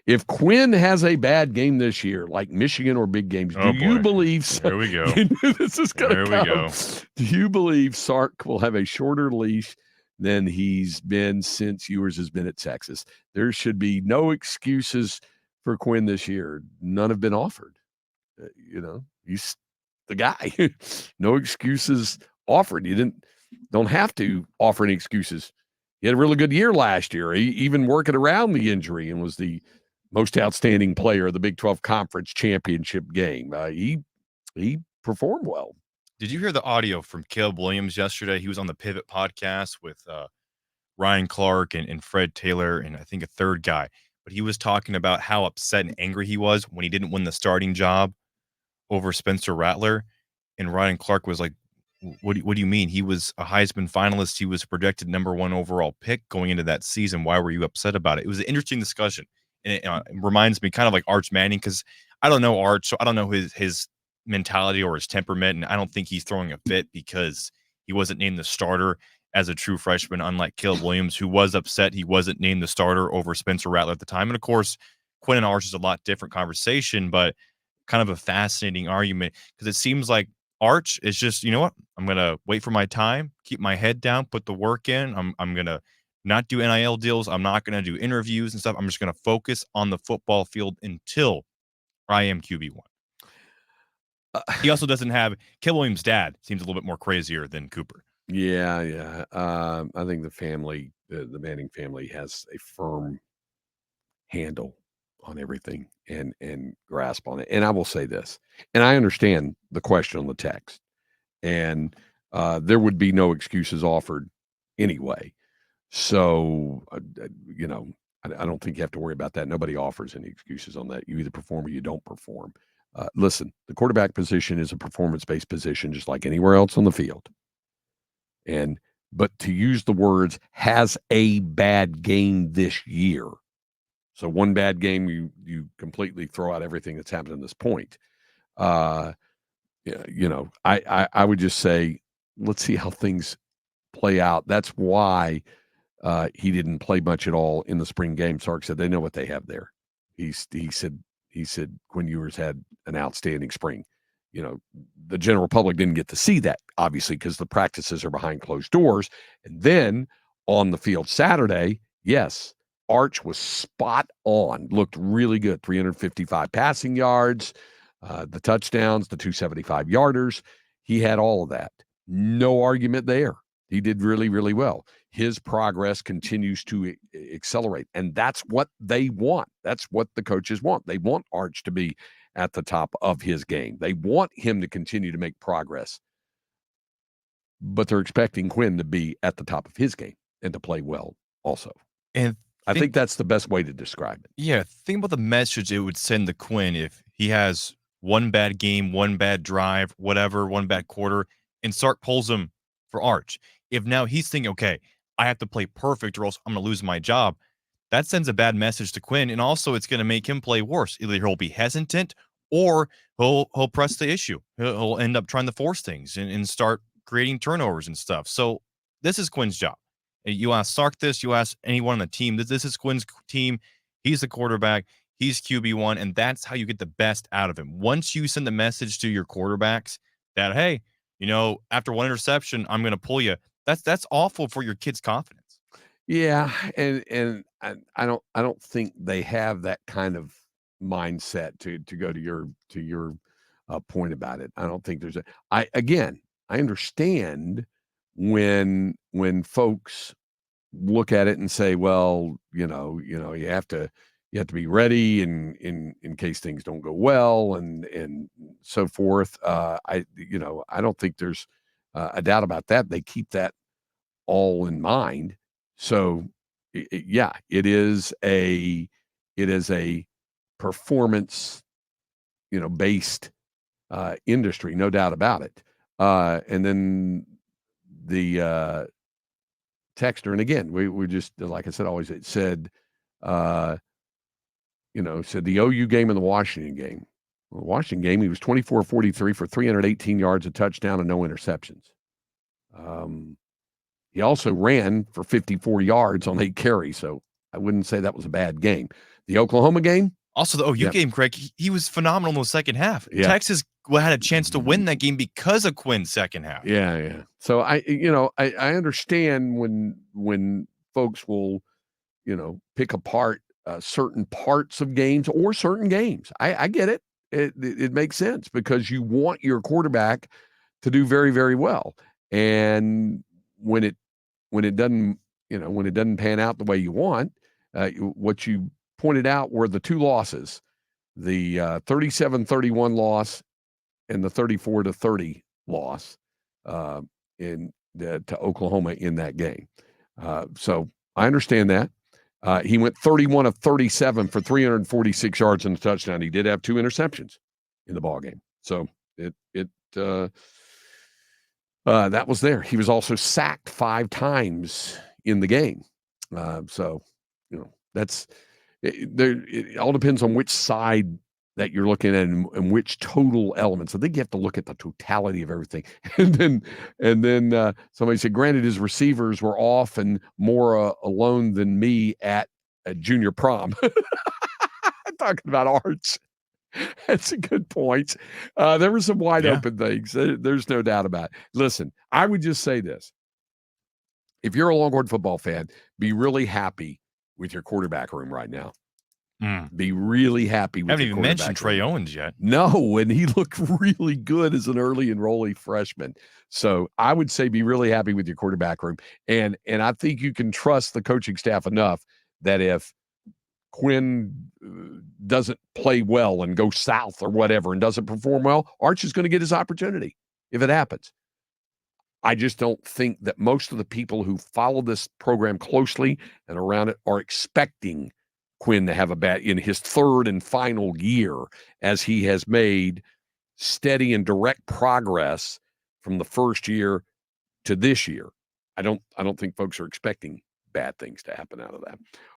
if Quinn has a bad game this year, like Michigan or big games, do you believe? Here we go. This is going to come. We go. Do you believe Sark will have a shorter leash than he's been since Ewers has been at Texas? There should be no excuses for Quinn this year. None have been offered. He's the guy. No excuses offered. You don't have to offer any excuses. He had a really good year last year. He even working around the injury and was the most outstanding player of the Big 12 Conference Championship game. He performed well. Did you hear the audio from Caleb Williams yesterday? He was on the Pivot podcast with Ryan Clark and Fred Taylor and I think a third guy. But he was talking about how upset and angry he was when he didn't win the starting job over Spencer Rattler. And Ryan Clark was like, what do you mean? He was a Heisman finalist. He was projected number 1 overall pick going into that season. Why were you upset about it? It was an interesting discussion. And it reminds me kind of like Arch Manning, because I don't know Arch, so I don't know his mentality or his temperament. And I don't think he's throwing a fit because he wasn't named the starter as a true freshman, unlike Caleb Williams, who was upset he wasn't named the starter over Spencer Rattler at the time. And of course, Quinn and Arch is a lot different conversation, but kind of a fascinating argument because it seems like Arch is just, you know what, I'm going to wait for my time, keep my head down, put the work in. I'm going to not do NIL deals. I'm not going to do interviews and stuff. I'm just going to focus on the football field until I am QB1. He also doesn't have Caleb Williams' dad seems a little bit more crazier than Cooper. Yeah. I think the family, the Manning family, has a firm handle on everything and grasp on it. And I will say this, and I understand the question on the text, and there would be no excuses offered anyway. So, I don't think you have to worry about that. Nobody offers any excuses on that. You either perform or you don't perform. Listen, the quarterback position is a performance-based position, just like anywhere else on the field. But to use the words "has a bad game this year," so one bad game, you completely throw out everything that's happened at this point. I would just say, let's see how things play out. That's why he didn't play much at all in the spring game. Sark said they know what they have there. He said Quinn Ewers had an outstanding spring. The general public didn't get to see that, obviously, because the practices are behind closed doors. And then on the field Saturday, yes, Arch was spot on, looked really good. 355 passing yards, the touchdowns, the 275 yarders. He had all of that. No argument there. He did really, really well. His progress continues to accelerate, and that's what they want. That's what the coaches want. They want Arch to be at the top of his game. They want him to continue to make progress, but they're expecting Quinn to be at the top of his game and to play well also. And I think that's the best way to describe it. Yeah, think about the message it would send to Quinn if he has one bad game, one bad drive, whatever, one bad quarter, and Sark pulls him for Arch. If now he's thinking, okay, I have to play perfect or else I'm going to lose my job, that sends a bad message to Quinn, and also it's going to make him play worse. Either he'll be hesitant or he'll press the issue. He'll end up trying to force things and start creating turnovers and stuff. So this is Quinn's job. You ask Sark this, you ask anyone on the team. This is Quinn's team. He's the quarterback. He's QB1, and that's how you get the best out of him. Once you send the message to your quarterbacks that, hey, after one interception, I'm going to pull you. That's awful for your kid's confidence. Yeah, and I don't think they have that kind of mindset to go to your point about it. I don't think there's I understand when folks look at it and say, well, you have to be ready in case things don't go well and so forth. I don't think there's a doubt about that. They keep that all in mind. So it is a performance, based industry, no doubt about it. And then the texter, and again, we just, like I said, always it said, said the OU game and the Washington game. Well, the Washington game, he was 24-43 for 318 yards, a touchdown, and no interceptions. He also ran for 54 yards on 8 carries, so I wouldn't say that was a bad game. The Oklahoma game. Also, the OU Yep. game, Craig, he was phenomenal in the second half. Yeah. Texas had a chance to win that game because of Quinn's second half. Yeah. So I understand when folks will, pick apart certain parts of games or certain games. I get it. It makes sense because you want your quarterback to do very, very well. And when it doesn't, when it doesn't pan out the way you want, what you pointed out were the two losses, the 37-31 loss and the 34-30 loss to Oklahoma in that game. So I understand that. He went 31 of 37 for 346 yards and a touchdown. He did have 2 interceptions in the ball game. So that was there. He was also sacked 5 times in the game. So that's it all depends on which side that you're looking at and which total elements. I think you have to look at the totality of everything. And then somebody said, granted, his receivers were off and more alone than me at a junior prom. Talking about Arch. That's a good point. There were some wide open things. There's no doubt about it. Listen, I would just say this. If you're a Longhorn football fan, be really happy with your quarterback room right now. Be really happy with I haven't even mentioned Trey room. Owens yet. No, and he looked really good as an early enrollee freshman. So I would say be really happy with your quarterback room. And I think you can trust the coaching staff enough that if Quinn doesn't play well and go south or whatever and doesn't perform well, Arch is going to get his opportunity if it happens. I just don't think that most of the people who follow this program closely and around it are expecting Quinn to have a bad in his third and final year, as he has made steady and direct progress from the first year to this year. I don't think folks are expecting bad things to happen out of that.